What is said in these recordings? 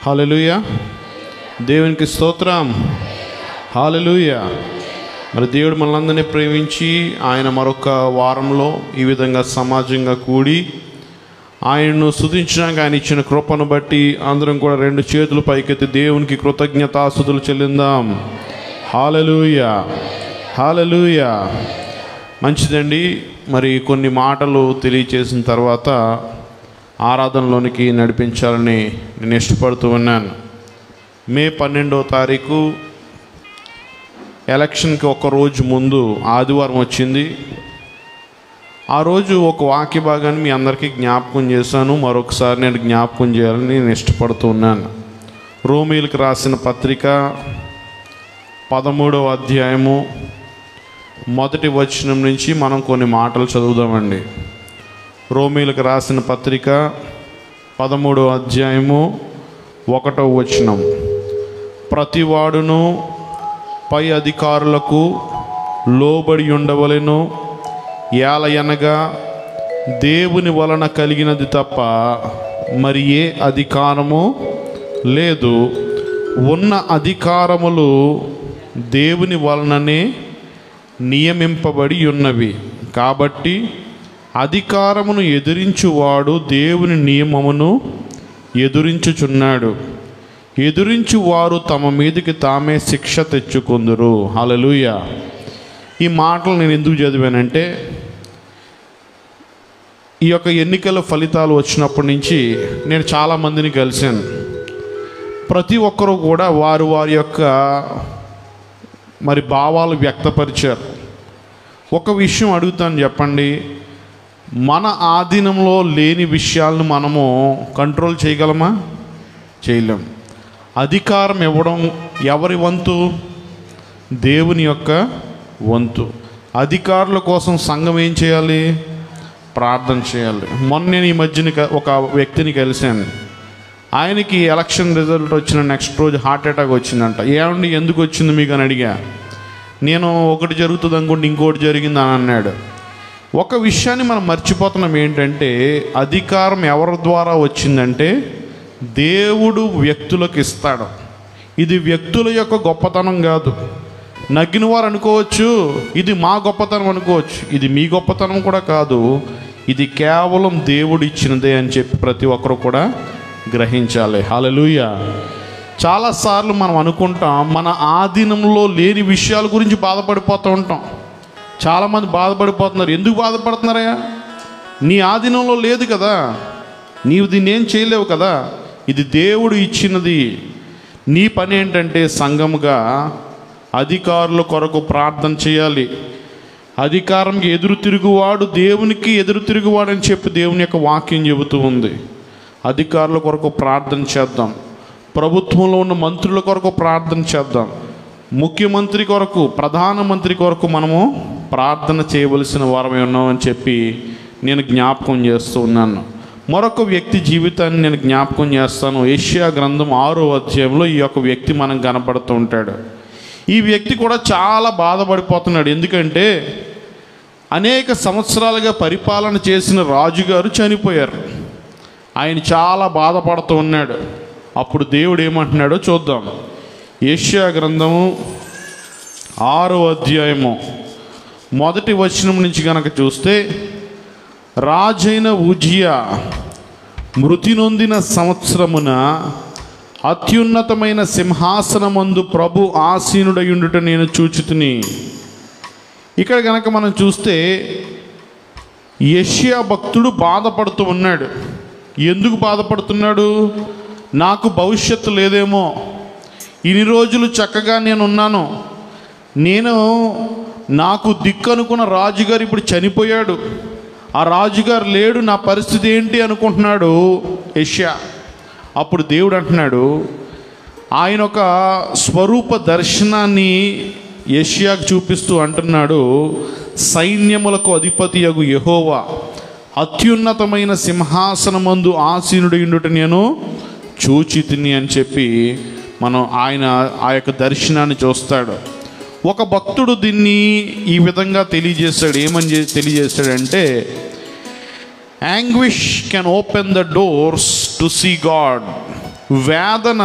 హల్లెలూయా, దేవునికి స్తోత్రం. హల్లెలూయా. మరి దేవుడు మనలందరినీ ప్రేమించి ఆయన మరొక వారంలో ఈ విధంగా సమాజంగా కూడి ఆయనను స్తుతించడానికి ఆయన ఇచ్చిన కృపను బట్టి అందరం కూడా రెండు చేతులు పైకెత్తి దేవునికి కృతజ్ఞతాస్తుతులు చెల్లిందాం. హల్లెలూయా, హల్లెలూయా. మంచిదండి. మరి కొన్ని మాటలు తెలియచేసిన తర్వాత ఆరాధనలోనికి నడిపించాలని నేను ఇష్టపడుతూ ఉన్నాను. మే 12వ తారీఖు ఎలక్షన్కి ఒక రోజు ముందు ఆదివారం వచ్చింది. ఆ రోజు ఒక వాక్య భాగాన్ని మీ అందరికీ జ్ఞాపకం చేశాను. మరొకసారి నేను జ్ఞాపకం చేయాలని నేను ఇష్టపడుతూ ఉన్నాను. రోమీయులకు రాసిన పత్రిక 13వ అధ్యాయము 1వ వచనం నుంచి మనం కొన్ని మాటలు చదువుదామండి. రోమీయులకు రాసిన పత్రిక 13వ అధ్యాయము 1వ వచనం. ప్రతివాడును పై అధికారులకు లోబడి ఉండవలెను, ఏలయనగా దేవుని వలన కలిగినది తప్ప మరి ఏ అధికారము లేదు. ఉన్న అధికారములు దేవుని వలననే నియమింపబడి ఉన్నవి. కాబట్టి అధికారమును ఎదిరించువాడు దేవుని నియమమును ఎదురించుచున్నాడు. ఎదురించువారు తమ మీదకి తామే శిక్ష తెచ్చుకొందురు. హల్లెలూయా. ఈ మాటలు నేను ఎందుకు చదివానంటే, ఈ యొక్క ఎన్నికల ఫలితాలు వచ్చినప్పటి నుంచి నేను చాలామందిని కలిశాను. ప్రతి ఒక్కరూ కూడా వారి యొక్క మరి భావాలు వ్యక్తపరిచారు. ఒక విషయం అడుగుతాను, చెప్పండి. మన ఆధీనంలో లేని విషయాలను మనము కంట్రోల్ చేయగలమా? చేయలేం. అధికారం ఇవ్వడం ఎవరి వంతు? దేవుని యొక్క వంతు. అధికారుల కోసం సంఘం ఏం చేయాలి? ప్రార్థన చేయాలి. మొన్న నేను ఈ మధ్యన ఒక వ్యక్తిని కలిశాను. ఆయనకి ఎలక్షన్ రిజల్ట్ వచ్చిన నెక్స్ట్ రోజు హార్ట్ అటాక్ వచ్చిందంట. ఏమండి ఎందుకు వచ్చింది మీకు అని అడిగా. నేను ఒకటి జరుగుతుంది అనుకుంటే ఇంకోటి జరిగింది అని అన్నాడు. ఒక విషయాన్ని మనం మర్చిపోతున్నాం. ఏంటంటే అధికారం ఎవరి ద్వారా వచ్చిందంటే దేవుడు వ్యక్తులకు ఇస్తాడు. ఇది వ్యక్తుల యొక్క గొప్పతనం కాదు. నగ్గిన వారు అనుకోవచ్చు ఇది మా గొప్పతనం అనుకోవచ్చు. ఇది మీ గొప్పతనం కూడా కాదు. ఇది కేవలం దేవుడు ఇచ్చినదే అని చెప్పి ప్రతి ఒక్కరు కూడా గ్రహించాలి. హల్లెలూయా. చాలాసార్లు మనం అనుకుంటాం మన ఆధీనంలో లేని విషయాల గురించి బాధపడిపోతూ ఉంటాం. చాలామంది బాధపడిపోతున్నారు. ఎందుకు బాధపడుతున్నారయ్యా? నీ ఆధీనంలో లేదు కదా, నీవు దీన్ని ఏం చేయలేవు కదా. ఇది దేవుడు ఇచ్చినది. నీ పని ఏంటంటే సంఘముగా అధికారుల కొరకు ప్రార్థన చేయాలి. అధికారంకి ఎదురు తిరుగువాడు దేవునికి ఎదురు తిరుగువాడు అని చెప్పి దేవుని యొక్క వాక్యం చెబుతూ ఉంది. అధికారుల కొరకు ప్రార్థన చేద్దాం. ప్రభుత్వంలో ఉన్న మంత్రుల కొరకు ప్రార్థన చేద్దాం. ముఖ్యమంత్రి కొరకు, ప్రధానమంత్రి కొరకు మనము ప్రార్థన చేయవలసిన వారమే ఉన్నామని చెప్పి నేను జ్ఞాపకం చేస్తూ ఉన్నాను. మరొక వ్యక్తి జీవితాన్ని నేను జ్ఞాపకం చేస్తాను. యెషయా గ్రంథం 6వ అధ్యాయంలో ఈ యొక్క వ్యక్తి మనం కనపడుతూ ఉంటాడు. ఈ వ్యక్తి కూడా చాలా బాధపడిపోతున్నాడు. ఎందుకంటే అనేక సంవత్సరాలుగా పరిపాలన చేసిన రాజుగారు చనిపోయారు. ఆయన చాలా బాధపడుతూ ఉన్నాడు. అప్పుడు దేవుడు ఏమంటున్నాడో చూద్దాం. యెషయా గ్రంథము 6వ అధ్యాయము 1వ వచనం నుంచి కనుక చూస్తే, రాజైన ఉజ్జియా మృతి నొందిన సంవత్సరమున అత్యున్నతమైన సింహాసనమందు ప్రభు ఆసీనుడయుండుట నేను చూచితిని. ఇక్కడ కనుక మనం చూస్తే యెషయా భక్తుడు బాధపడుతూ ఉన్నాడు. ఎందుకు బాధపడుతున్నాడు? నాకు భవిష్యత్తు లేదేమో, ఇన్ని రోజులు చక్కగా నేనున్నాను, నాకు దిక్కు అనుకున్న రాజుగారు ఇప్పుడు చనిపోయాడు, ఆ రాజుగారు లేడు, నా పరిస్థితి ఏంటి అనుకుంటున్నాడు యెషయా. అప్పుడు దేవుడు అంటున్నాడు, ఆయన ఒక స్వరూప దర్శనాన్ని యెషయాకు చూపిస్తూ అంటున్నాడు, సైన్యములకు అధిపతియగు యెహోవా అత్యున్నతమైన సింహాసనమందు ఆసీనుడయుండుట నేను చూచితిని అని చెప్పి మనం ఆయన ఆ యొక్క దర్శనాన్ని చూస్తాడు. ఒక భక్తుడు దీన్ని ఈ విధంగా తెలియజేశాడు. ఏమని తెలియజేశాడంటే, anguish can open the doors to see God వేదన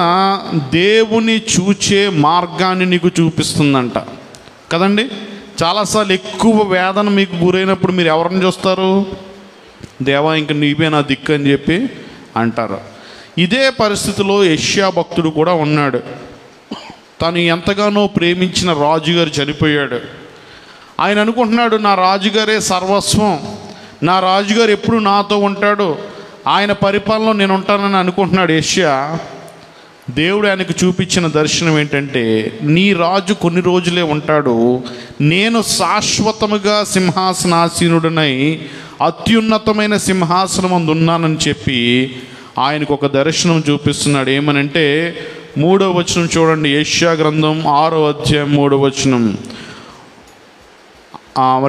దేవుని చూచే మార్గాన్ని నీకు చూపిస్తుందంట కదండి. చాలాసార్లు ఎక్కువ వేదన మీకు గురైనప్పుడు మీరు ఎవరిని చూస్తారు? దేవా ఇంక నీవే నా దిక్కు అని చెప్పి అంటారు. ఇదే పరిస్థితిలో యెషయా భక్తుడు కూడా ఉన్నాడు. తను ఎంతగానో ప్రేమించిన రాజుగారు చనిపోయాడు. ఆయన అనుకుంటున్నాడు, నా రాజుగారే సర్వస్వం, నా రాజుగారు ఎప్పుడు నాతో ఉంటాడు, ఆయన పరిపాలనలో నేను ఉంటానని అనుకుంటున్నాడు యెషయా. దేవుడు ఆయనకు చూపించిన దర్శనం ఏంటంటే, నీ రాజు కొన్ని రోజులే ఉంటాడు, నేను శాశ్వతముగా సింహాసనాసీనుడనై అత్యున్నతమైన సింహాసనం అందు ఉన్నానని చెప్పి ఆయనకు ఒక దర్శనం చూపిస్తున్నాడు. ఏమనంటే 3వ వచనం చూడండి, యెషయా గ్రంథం 6వ అధ్యాయం 3వ వచనం,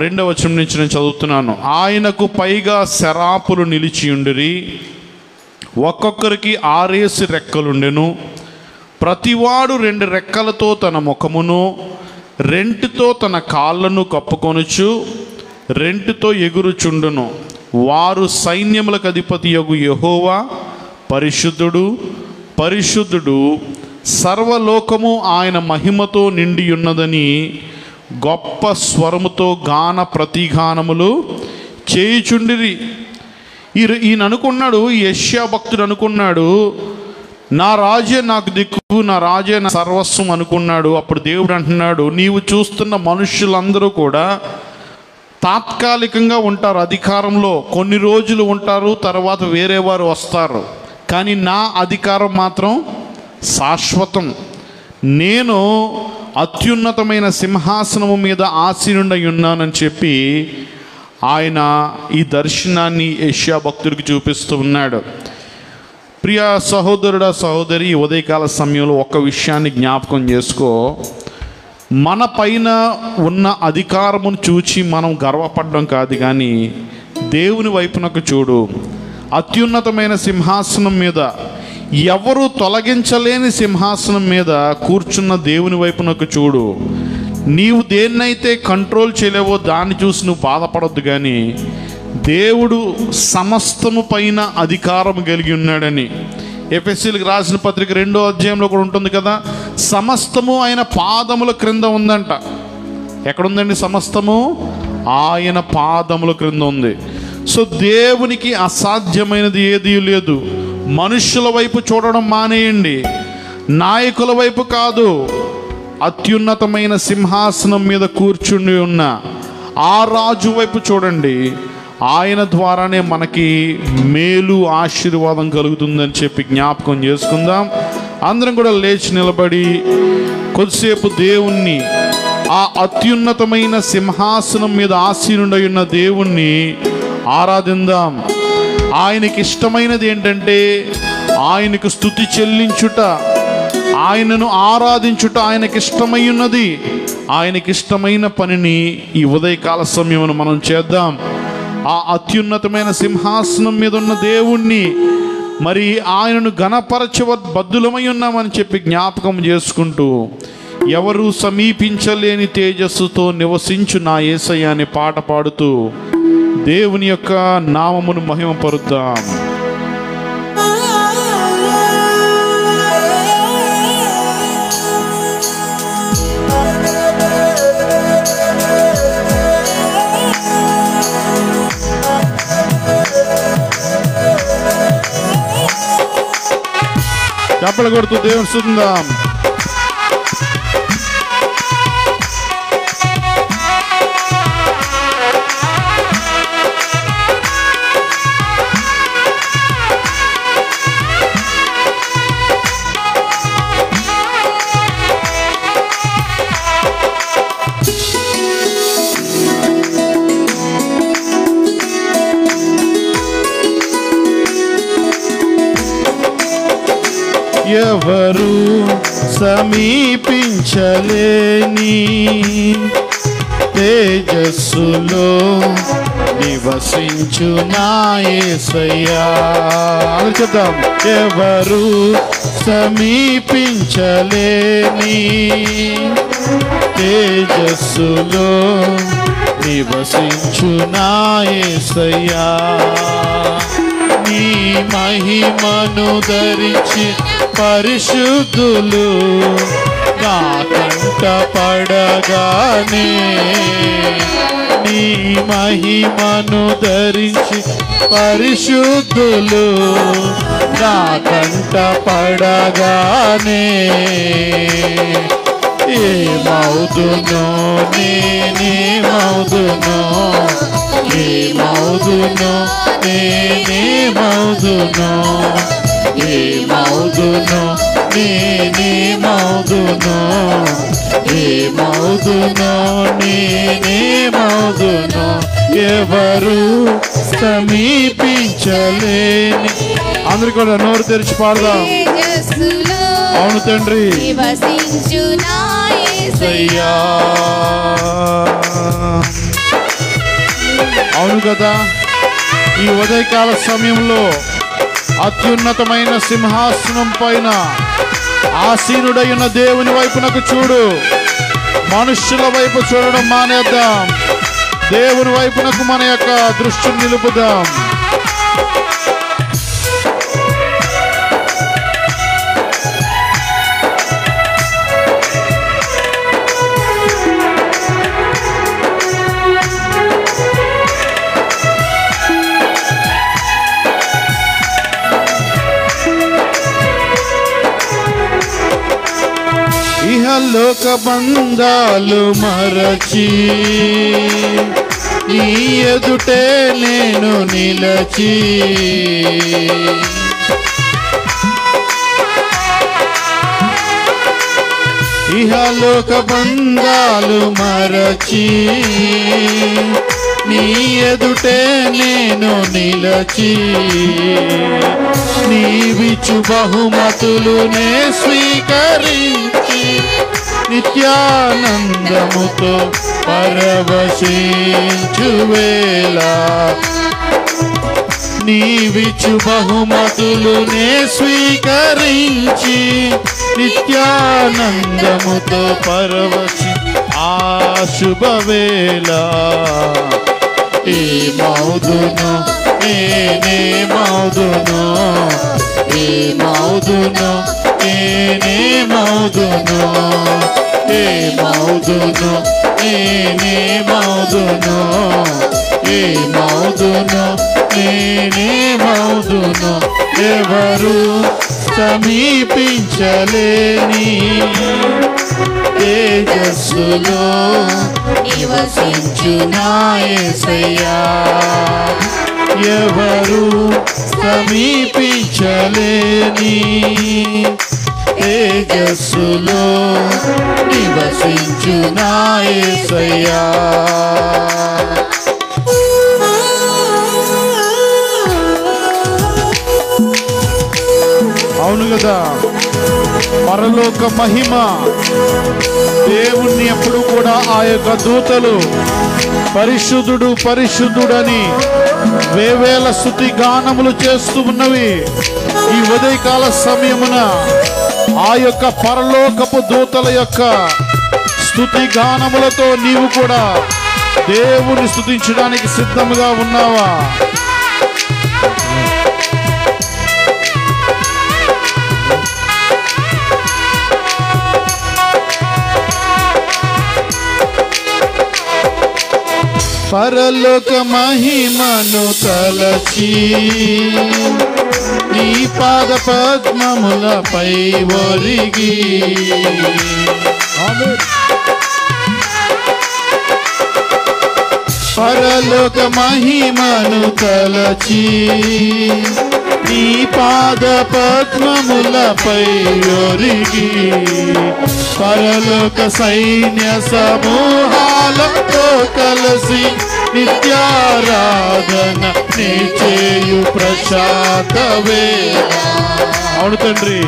2వ వచనం నుంచి నేను చదువుతున్నాను. ఆయనకు పైగా శరాపులు నిలిచియుండిరి, ఒక్కొక్కరికి 6 రెక్కలుండెను, ప్రతివాడు 2 రెక్కలతో తన ముఖమును, 2తో తన కాళ్ళను కప్పుకొనుచు, 2తో ఎగురుచుండును. వారు సైన్యములకు అధిపతియగు యెహోవా పరిశుద్ధుడు పరిశుద్ధుడు, సర్వలోకము ఆయన మహిమతో నిండి ఉన్నదని గొప్ప స్వరముతో గాన ప్రతిగానములు చేయుచుండిరి. ఈయన అనుకున్నాడు, యెషయా భక్తుడు అనుకున్నాడు, నా రాజే నాకు దిక్కు, నా రాజే నా సర్వస్వం అనుకున్నాడు. అప్పుడు దేవుడు అంటున్నాడు, నీవు చూస్తున్న మనుషులందరూ కూడా తాత్కాలికంగా ఉంటారు, అధికారంలో కొన్ని రోజులు ఉంటారు, తర్వాత వేరే వారు వస్తారు, కానీ నా అధికారం మాత్రం శాశ్వతం. నేను అత్యున్నతమైన సింహాసనము మీద ఆసీనుడై ఉన్నానని చెప్పి ఆయన ఈ దర్శనాన్ని యెషయా భక్తుడికి చూపిస్తూ ఉన్నాడు. ప్రియ సహోదరుడా సహోదరి, ఉదయకాల సమయంలో ఒక విషయాన్ని జ్ఞాపకం చేసుకో. మన పైన ఉన్న అధికారమును చూచి మనం గర్వపడడం కాదు, కానీ దేవుని వైపునకు చూడు. అత్యున్నతమైన సింహాసనం మీద, ఎవరు తొలగించలేని సింహాసనం మీద కూర్చున్న దేవుని వైపునకు చూడు. నీవు దేన్నైతే కంట్రోల్ చేయలేవో దాన్ని చూసి నువ్వు బాధపడొద్దు, కానీ దేవుడు సమస్తము పైన అధికారం కలిగి ఉన్నాడని ఎఫెసీయులకు రాసిన పత్రిక 2వ అధ్యాయంలో కూడా ఉంటుంది కదా. సమస్తము ఆయన పాదముల క్రింద ఉందంట. ఎక్కడుందండి సమస్తము? ఆయన పాదముల క్రింద ఉంది. సో దేవునికి అసాధ్యమైనది ఏదీ లేదు. మనుషుల వైపు చూడడం మానేయండి, నాయకుల వైపు కాదు. అత్యున్నతమైన సింహాసనం మీద కూర్చుని ఉన్న ఆ రాజు వైపు చూడండి. ఆయన ద్వారానే మనకి మేలు ఆశీర్వాదం కలుగుతుందని చెప్పి జ్ఞాపకం చేసుకుందాం. అందరం కూడా లేచి నిలబడి కొద్దిసేపు దేవుణ్ణి, ఆ అత్యున్నతమైన సింహాసనం మీద ఆసీనుడై ఉన్న దేవుణ్ణి ఆరాధిందాం. ఆయనకి ఇష్టమైనది ఏంటంటే ఆయనకు స్తుతి చెల్లించుట, ఆయనను ఆరాధించుట ఆయనకి ఇష్టమై ఉన్నది. ఆయనకి ఇష్టమైన పనిని ఈ ఉదయకాల సమయమును మనం చేద్దాం. ఆ అత్యున్నతమైన సింహాసనం మీద ఉన్న దేవుణ్ణి, మరి ఆయనను ఘనపరచ బద్దులమై ఉన్నామని చెప్పి జ్ఞాపకం చేసుకుంటూ, ఎవరు సమీపించలేని తేజస్సుతో నివసించు నా యేసయ్య అనే పాట పాడుతూ దేవుని యొక్క నామమును మహిమపరుద్దాం. చప్పలు కొడుతూ దేవుని స్తుతిద్దాం. ఎవరు సమీపించలేని తేజస్సులో నివసించు నా యేసయ్యా. చెప్తాం, ఎవరు సమీపించలేని తేజస్సులో నివసించు నా యేసయ్యా. నీ మహిమను ధరించి పరిశుద్ధులు నా కంట పడగానే, నీ మహిమను ధరించి పరిశుద్ధులు నా కంట పడగానే, ఏమవుదునో నేనేమవుదునో, ఏమవుదునో నేనేమవుదునో, ఏమవుదునో నేనేమవుదునో, ఏమవుదునో నేనేమవుదునో, ఎవరు సమీపించలేని. అందరు కూడా నోరు తెరిచి పాడదాం. అవును తండ్రి, అవును కదా. ఈ ఉదయకాల సమయంలో అత్యున్నతమైన సింహాసనం పైన ఆసీనుడైన దేవుని వైపునకు చూడు. మనుష్యుల వైపు చూడడం మానేద్దాం. దేవుని వైపునకు మన యొక్క దృష్టిని నిలుపుదాం. ఇహలోక బంధాలు మరచి నీ ఎదుటే నేను నిలచి, ఇహలోక బంధాలు మరచి నీ ఎదుటే నేను నిలచి, నీవిచ్చు బహుమతులునే స్వీకరించి నిత్యానందముతో పరవశించు వేళ, నీవిచ్చు బహుమతులునే స్వీకరించి నిత్యానందముతో పరవశి ఆ శుభవేళ, ఏమవుదునో నేనేమవుదునో, ఏమవుదునో నేనేమవుదునో, ఏమవుదునో నేనేమవుదునో, ఏమవుదునో నేనేమవుదునో, ఎవరు సమీపించలేని తేజస్సులో నివసించు నా యేసయ్యా, ఎవరు సమీపించలేని తేజస్సులో నివసించు నా యేసయ్యా. అవును కదా. పరలోక మహిమ దేవుణ్ణి ఎప్పుడు కూడా ఆ యొక్క దూతలు పరిశుద్ధుడు పరిశుద్ధుడని వేవేల స్తుతి గానములు చేస్తూ ఉన్నవి. ఈ ఉదయకాల సమయమున ఆ యొక్క పరలోకపు దూతల యొక్క స్తుతి గానములతో నీవు కూడా దేవుని స్తుతించడానికి సిద్ధముగా ఉన్నావా? పరలోక మహిమను తలచి నీ పాద పద్మములపై ఒరిగి, పరలోక మహిమను తలచి నీ పాద పద్మములపై ఒరిగి, పరలోక సైన్య సమూహాలతో కలిసి నిత్యారాధన నీ చేయు ప్రశాంత వేళ. అవును తండ్రి,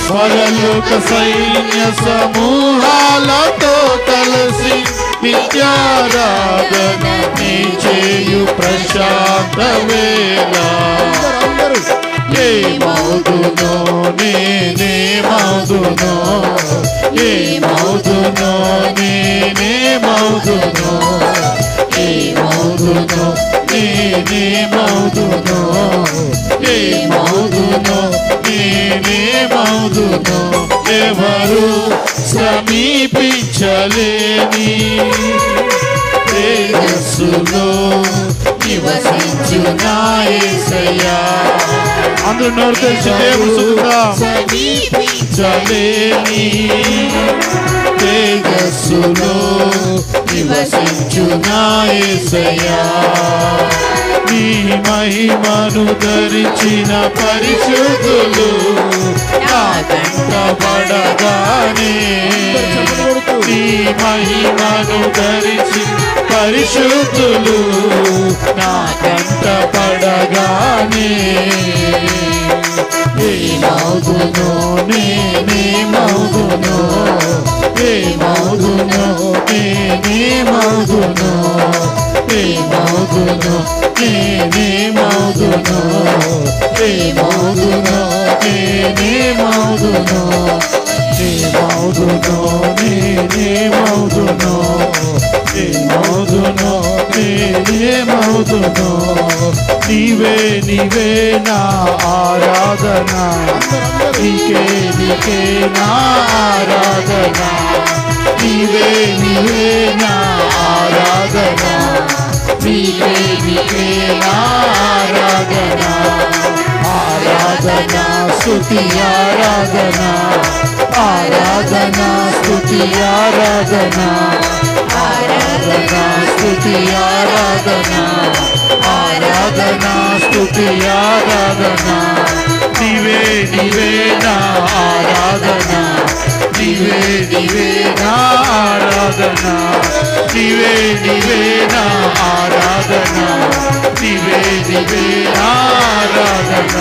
పరలోక సైన్య సమూహాలతో కలిసి నిత్యారాధన నీ చేయు ప్రశాంత వేళ. ఏమవుదునో నేనేమవుదునో, ఏమవుదునో నేనేమవుదునో, ఏమవుదునో నేనేమవుదునో, సమీపించలేని తేజస్సులో నివసించు నా యేసయ్యా. అందరూ నోరు తెరిచి దేవుని స్తుతిద్దాం. సమీపించలేని తేజస్సులో నివసించు నా యేసయ్యా. నీ మహిమను ధరించిన పరిశుద్ధులు నా కంట పడగానే, నీ మహిమను ధరించి పరిశుద్ధులు నా కంట పడగానే, ఏమవుదునో నేనేమవుదునో, ఏమవుదునో నేనేమవుదునో, ఏమవుదునో నేనేమవుదునో, ఏమవుదునో నేనేమవుదునో, ఏమవుదునో నేనేమవుదునో, ఏమవుదునో నేనేమవుదునో. నీవే నీవే నా ఆరాధన, నీకే నీకే నా ఆరాధన, నీవే నీవే నా ఆరాధన, నీకే నీకే నా ఆరాధన. ఆరాధన స్తుతి ఆరాధన, ఆరాధన స్తుతి ఆరాధన, ఆరాధన స్తుతి ఆరాధన, ఆరాధన స్తుతి ఆరాధన. నీవే నీవే నా ఆరాధన, నీవే నీవే నా ఆరాధన, నీవే నీవే నా ఆరాధన, నీవే నీవే నా ఆరాధన.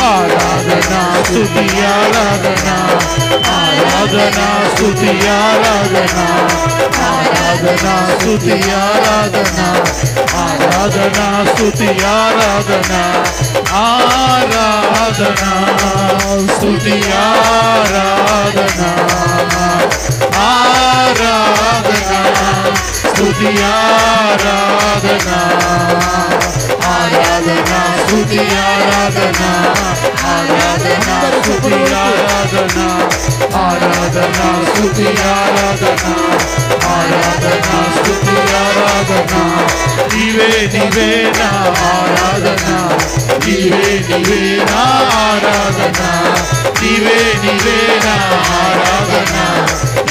ఆరాధన స్తుతి ఆరాధన, ఆరాధన స్తుతి ఆరాధన, ఆరాధన స్తుతి ఆరాధన, ఆరాధన స్తుతి ఆరాధన, ఆరాధన స్తుతి ఆరాధన, ఆరాధన స్తుతి ఆరాధన, ఆరాధన స్తుతి ఆరాధన, ఆరాధన స్తుతి ఆరాధన, ఆరాధన స్తుతి ఆరాధన, ఆరాధన స్తుతి ఆరాధన. నీవే నీవే నా ఆరాధన, నీవే నీవే నా ఆరాధన, నీవే నీవే నా ఆరాధన,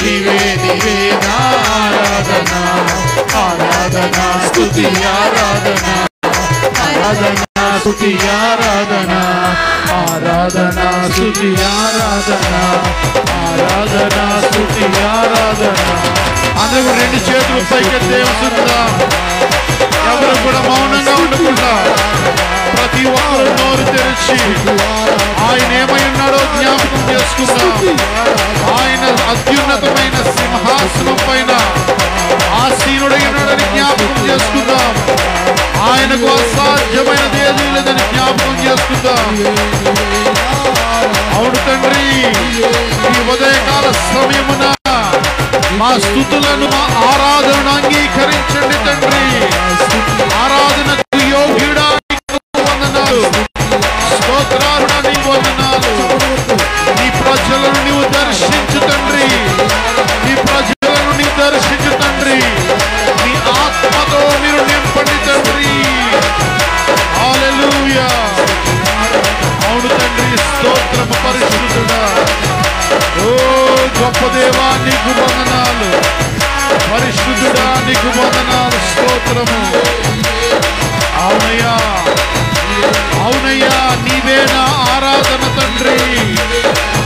నీవే నీవే నా ఆరాధన. ఆరాధన స్తుతి ఆరాధన, ఆరాధన స్తుతి ఆరాధన, ఆరాధన స్తుతి ఆరాధన, ఆరాధన స్తుతి ఆరాధన. అందరూ రెండు చేతులు పైకెత్తే ఉంచుదాం. ఎవరు కూడా మౌనంగా ఉండకుండా ప్రతి ఒక్కరు నోరు తెరిచి ఆయన ఏమై ఉన్నాడో జ్ఞాపకం చేసుకుందాం. ఆయన అత్యున్నతమైన సింహాసనం పైన ఆసీనుడై ఉన్నాడని జ్ఞాపకం చేసుకుందాం. ఆయనకు అసాధ్యమైనది ఏదీ లేదని జ్ఞాపకం చేసుకుందాం. అవును తండ్రి, ఈ ఉదయకాల సమయమున మా స్తుతులను మా ఆరాధనను అంగీకరించండి తండ్రి. ఆరాధనకు యోగ్యుడా నీకు వందనాలు, స్తోత్రాలుడా నీకు వందనాలు. నీ ప్రజలను నీవు దర్శించు తండ్రి, నీ ప్రజలను నీవు దర్శించు తండ్రి. నీ ఆత్మతో మీరు నింపండి తండ్రి. హల్లెలూయా. అవును తండ్రి, స్తోత్రము పరిశుద్ధుడా. ఓ గొప్ప దేవా నీకు వందనాలు, పరిశుద్ధుడా నీకు వందనాలు, స్తోత్రము. అవునయ్యా, అవునయ్యా, నీవే నా ఆరాధన తండ్రి,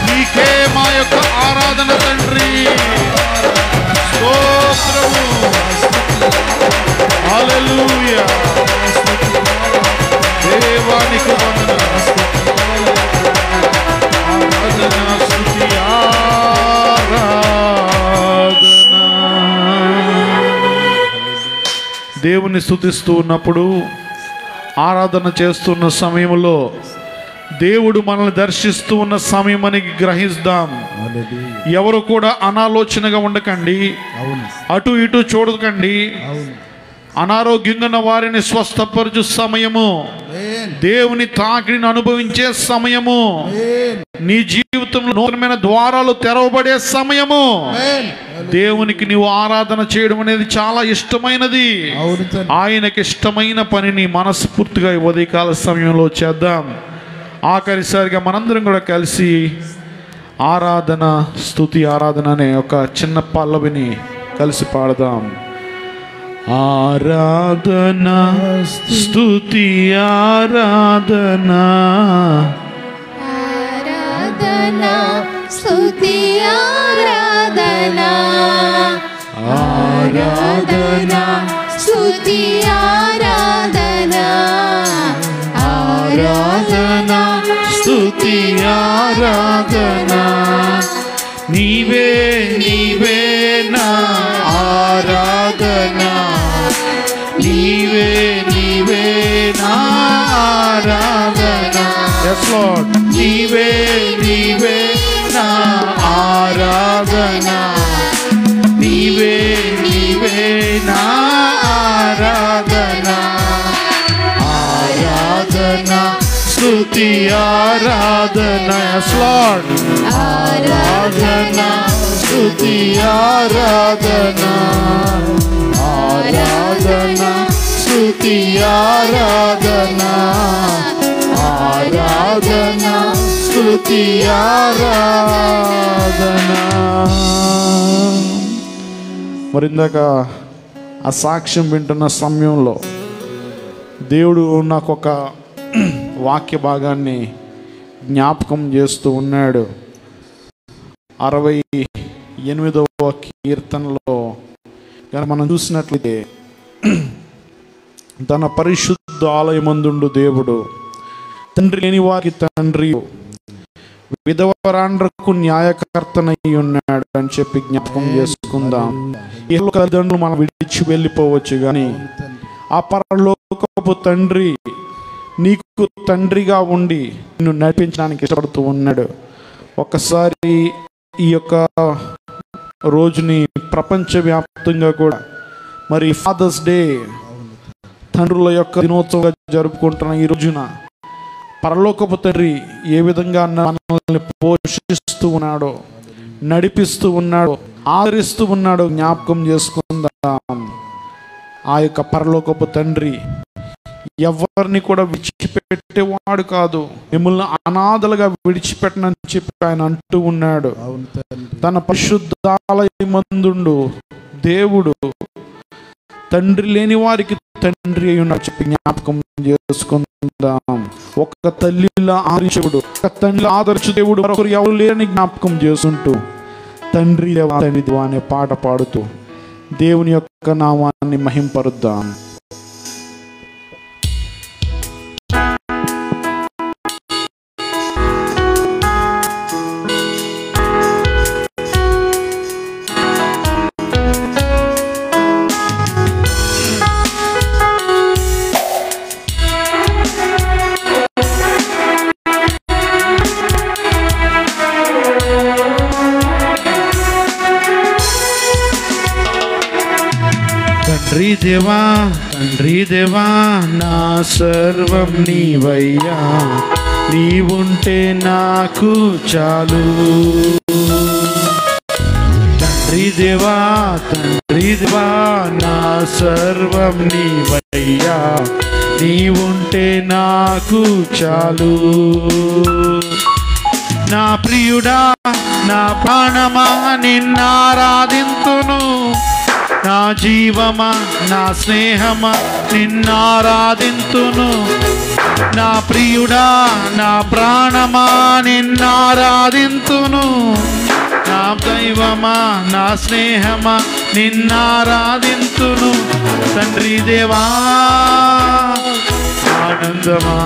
నీకే మా యొక్క ఆరాధన తండ్రి. స్తోత్రము. హల్లెలూయా. దేవానికి వందనాలు. దేవుని స్తుతిస్తూ ఉన్నప్పుడు, ఆరాధన చేస్తున్న సమయంలో దేవుడు మనల్ని దర్శిస్తూ ఉన్న సమయం అని గ్రహిస్తాం. ఎవరు కూడా అనాలోచనగా ఉండకండి, అటు ఇటు చూడకండి. అనారోగ్యంగా ఉన్న వారిని స్వస్థపరచు సమయము, దేవుని తాకిడిని అనుభవించే సమయము. నీ జీవితంలో నూతనమైన ద్వారాలు తెరవబడే సమయము. దేవునికి నీవు ఆరాధన చేయడం అనేది చాలా ఇష్టమైనది. ఆయనకి ఇష్టమైన పనిని మనస్ఫూర్తిగా ఉదయకాల సమయంలో చేద్దాం. ఆఖరిసారిగా మనందరం కూడా కలిసి ఆరాధన, స్తుతి ఆరాధన అనే ఒక చిన్న పల్లవిని కలిసి పాడదాం. ఆరాధన, స్తుతి ఆరాధన, ఆరాధన, స్తుతి ఆరాధన, ఆరాధన, స్తుతి ఆరాధన, ఆరాధన, స్తుతి ఆరాధన. నీవే నీవే నా ఆరాధన, నీవే నీవే నా ఆరాధన. yes lord, నీవే నీవే నా ఆరాధన, నీవే నీవే నా ఆరాధన. ఆరాధన, స్తుతి ఆరాధన. yes lord, ఆరాధన, స్తుతి ఆరాధన, ఆరాధన, స్తుతి ఆరాధన, ఆరాధన, స్తుతి ఆరాధన. మరి ఇందాక ఆ సాక్ష్యం వింటున్న సమయంలో దేవుడు నాకు ఒక వాక్య భాగాన్ని జ్ఞాపకం చేస్తూ ఉన్నాడు. 68వ కీర్తనలో కానీ మనం చూసినట్లయితే, తన పరిశుద్ధ ఆలయమందుండు దేవుడు, తండ్రి లేని వారికి తండ్రి, విధవరాండ్రకు న్యాయకర్తనై ఉన్నాడు అని చెప్పి జ్ఞాపకం చేసుకుందాం. ఈ తల్లిదండ్రులు మనం విడిచి వెళ్ళిపోవచ్చు, కానీ ఆ పరలోకపు తండ్రి నీకు తండ్రిగా ఉండి నిన్ను నడిపించడానికి ఇష్టపడుతూ ఉన్నాడు. ఒకసారి ఈ యొక్క రోజుని ప్రపంచవ్యాప్తంగా కూడా మరి ఫాదర్స్ డే, తండ్రుల యొక్క దినోత్సవంగా జరుపుకుంటున్న ఈ రోజున పరలోకపు తండ్రి ఏ విధంగా మనల్ని పోషిస్తూ ఉన్నాడో, నడిపిస్తూ ఉన్నాడో, ఆదరిస్తూ ఉన్నాడో జ్ఞాపకం చేసుకుందాం. ఆ యొక్క పరలోకపు తండ్రి ఎవరిని కూడా విడిచిపెట్టేవాడు కాదు. మిమ్మల్ని అనాథలుగా విడిచిపెట్టనని చెప్పి ఆయన అంటూ ఉన్నాడు. తన పరిశుద్ధాలయమందుండు దేవుడు, తండ్రి లేని వారికి తండ్రి అయి ఉన్నాడు చెప్పి జ్ఞాపకం చేసుకుందాం. ఒక తల్లిలా ఆదరించుడు, ఒక తండ్రి ఆదర్శ దేవుడు మరొకరు ఎవరు లేరని జ్ఞాపకం చేసుకుంటూ తండ్రి దేవా అనే పాట పాడుతూ దేవుని యొక్క నామాన్ని మహింపరుద్దాం. తండ్రి దేవా నా సర్వం నీవయ్యా, నీవుంటే నాకు చాలు. తండ్రి దేవా నా సర్వం నీవయ్యా, నీవుంటే నాకు చాలు. నా ప్రియుడా నా ప్రాణమా నిన్నారాధింతును, నా జీవమా నా స్నేహమా నిన్నారాధింతును. నా ప్రియుడా నా ప్రాణమా నిన్నారాధింతును, నా దైవమా నా స్నేహమా నిన్నారాధింతును. తండ్రి దేవా ఆనందమా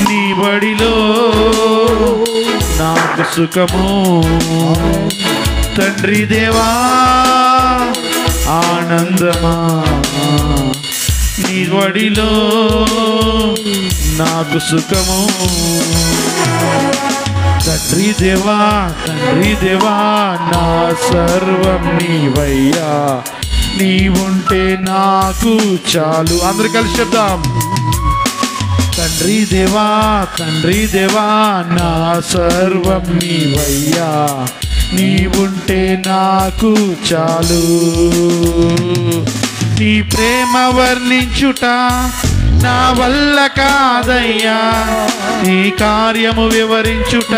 నీ బడిలో నాకు సుఖము. తండ్రి దేవా ఆనందమా నీ వడిలో నాకు సుఖము. తండ్రి దేవా నా సర్వం నీవయ్యా, నీవుంటే నాకు చాలు. అందరు కలిసి చెప్దాం. తండ్రి దేవా, తండ్రి దేవా, నా సర్వం నీవయ్యా, నీవుంటే నాకు చాలు. నీ ప్రేమ వర్ణించుట నా వల్ల కాదయ్యా, నీ కార్యము వివరించుట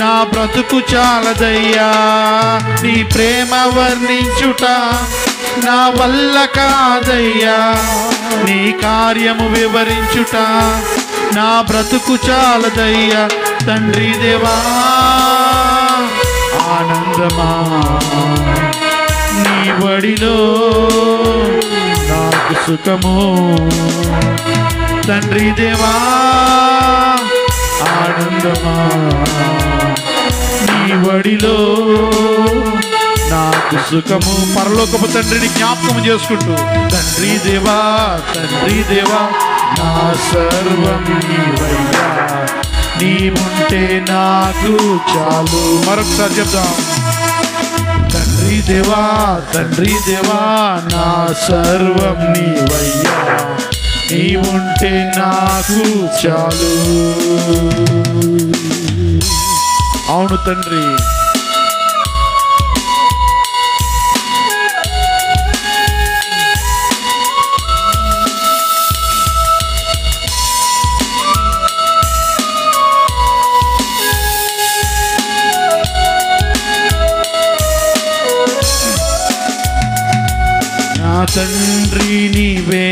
నా బ్రతుకు చాలదయ్యా. నీ ప్రేమ వర్ణించుట నా వల్ల కాదయ్యా, నీ కార్యము వివరించుట నా బ్రతుకు చాలదయ్యా. తండ్రి దేవా, ఆనందమా నీ బడిలో నాకు సుఖము. తండ్రి దేవా, ఆనందమా నీ బడిలో నాకు సుఖము. పరలోకపు తండ్రిని జ్ఞాపకం చేసుకుంటూ తండ్రి దేవా, తండ్రి దేవా, నా సర్వం నీవయ్యా, నీవుంటే నాకు చాలు. మరొకసారి చెప్దాం. తండ్రి దేవా, తండ్రి దేవా, నా సర్వం నీవయ్యా, నీవుంటే నాకు చాలు. అవును తండ్రి, నా తండ్రి నీవే,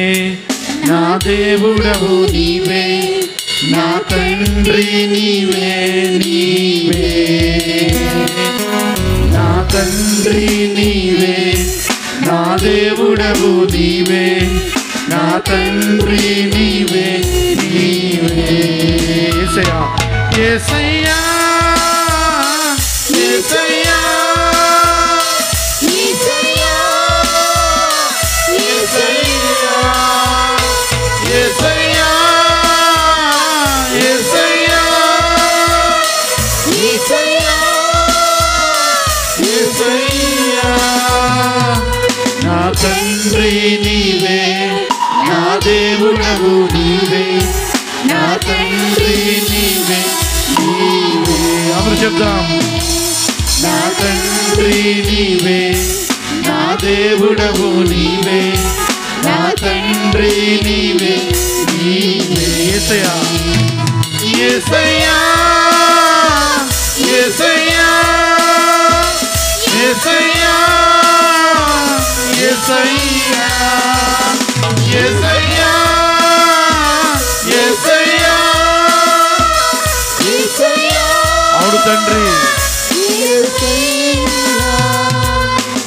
నా దేవుడవు నీవే, నా తండ్రి నీవే, నీవే నా తండ్రి నీవే, నా దేవుడవు నీవే, నా తండ్రి నీవే, నీవే. యేసయ్యా, యేసయ్యా, యేసయ్యా, యేసయ్యా, యేసయ్యా, యేసయ్యా, యేసయ్యా, యేసయ్యా, యేసయ్యా. నా తండ్రి నీవే, నా దేవుడవు నీవే, నా తండ్రి నీవే, నీవే. అందరూ చెప్దాం. నా తండ్రి నీవే, నా దేవుడవు నీవే, నా తండ్రి నీవే, నీవే. యేసయ్యా, యేసయ్యా, యేసయ్యా, యేసయ్యా, యేసయ్యా, యేసయ్యా, యేసయ్యా, యేసయ్యా. అవును తండ్రి,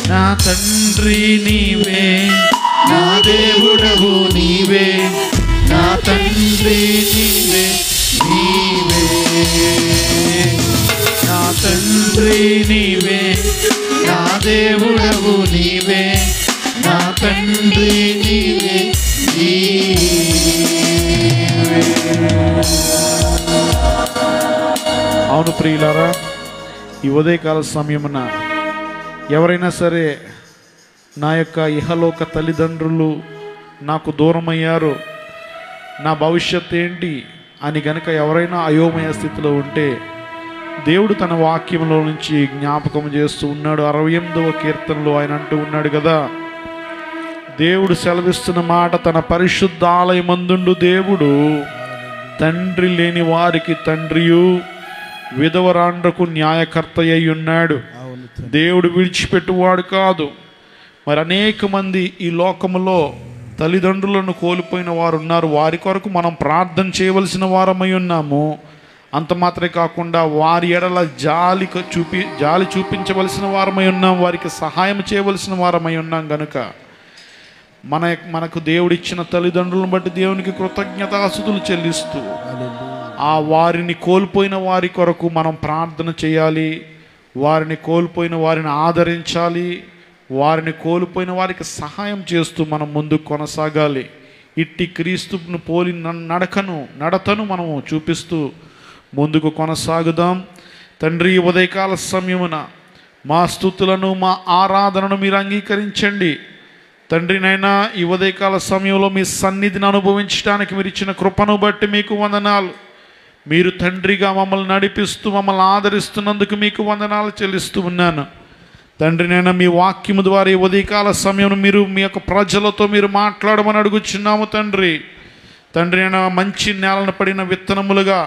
నా తండ్రి నీవే, నా దేవుడవు నీవే, నా తండ్రి నీవే, నీవే. నా తండ్రి నీవే, నా దేవుడవు నీవే, నా తండ్రి నీవే, నీవే. అవును ప్రియులారా, ఈ ఉదయకాల సమయమున ఎవరైనా సరే నా యొక్క ఇహలోక తల్లిదండ్రులు నాకు దూరమయ్యారు, నా భవిష్యత్తు ఏంటి అని గనక ఎవరైనా అయోమయ స్థితిలో ఉంటే దేవుడు తన వాక్యంలో నుంచి జ్ఞాపకం చేస్తూ ఉన్నాడు. 68వ కీర్తనలో ఆయన అంటూ ఉన్నాడు కదా, దేవుడు సెలవిస్తున్న మాట, తన పరిశుద్ధ ఆలయమందుండు దేవుడు తండ్రి లేని వారికి తండ్రియు విధవరాండ్రకు న్యాయకర్త అయి ఉన్నాడు. దేవుడు విడిచిపెట్టువాడు కాదు. మరి అనేక మంది ఈ లోకములో తల్లిదండ్రులను కోల్పోయిన వారు ఉన్నారు. వారి కొరకు మనం ప్రార్థన చేయవలసిన వారమై ఉన్నాము. అంత మాత్రమే కాకుండా వారి ఎడల జాలి చూపించవలసిన వారమై ఉన్నాం, వారికి సహాయం చేయవలసిన వారమై ఉన్నాం. గనుక మనకు దేవుడిచ్చిన తల్లిదండ్రులను బట్టి దేవునికి కృతజ్ఞతాస్తుతులు చెల్లిస్తూ ఆ వారిని కోల్పోయిన వారి కొరకు మనం ప్రార్థన చేయాలి. వారిని కోల్పోయిన వారిని ఆదరించాలి. వారిని కోల్పోయిన వారికి సహాయం చేస్తూ మనం ముందుకు కొనసాగాలి. ఇట్టి క్రీస్తును పోలి నడతను మనము చూపిస్తూ ముందుకు కొనసాగుదాం. తండ్రి, ఉదయకాల సమయమున మా స్తుతులను మా ఆరాధనను మీరు అంగీకరించండి. తండ్రి నైనా ఈ ఉదయకాల సమయంలో మీ సన్నిధిని అనుభవించడానికి మీరు ఇచ్చిన కృపను బట్టి మీకు వందనాలు. మీరు తండ్రిగా మమ్మల్ని నడిపిస్తూ మమ్మల్ని ఆదరిస్తున్నందుకు మీకు వందనాలు చెల్లిస్తూ ఉన్నాను. తండ్రి నైనా మీ వాక్యము ద్వారా ఈ ఉదయకాల సమయం మీరు మీ యొక్క ప్రజలతో మీరు మాట్లాడమని అడుగుచున్నాము తండ్రి. తండ్రి నైనా మంచి నేలను పడిన విత్తనములుగా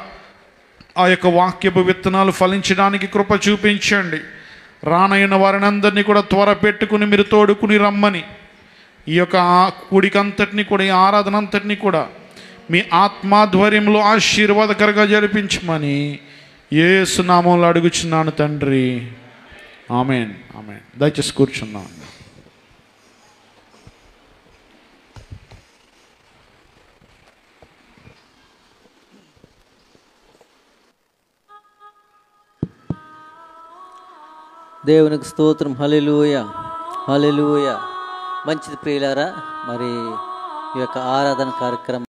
ఆ యొక్క వాక్యపు విత్తనాలు ఫలించడానికి కృప చూపించండి. రానైన వారిని అందరినీ కూడా త్వర పెట్టుకుని మీరు తోడుకుని రమ్మని, ఈ యొక్క కూడికంతటిని కూడా ఈ ఆరాధన అంతటినీ కూడా మీ ఆత్మాధ్వర్యంలో ఆశీర్వాదకరంగా జరిపించమని యేసు నామములో అడుగుచున్నాను తండ్రి. ఆమేన్, ఆమేన్. దయచేసి కూర్చున్నాను. దేవునికి స్తోత్రం. హల్లెలూయా, హల్లెలూయా. మంచిది ప్రియులారా, మరి ఈ యొక్క ఆరాధన కార్యక్రమం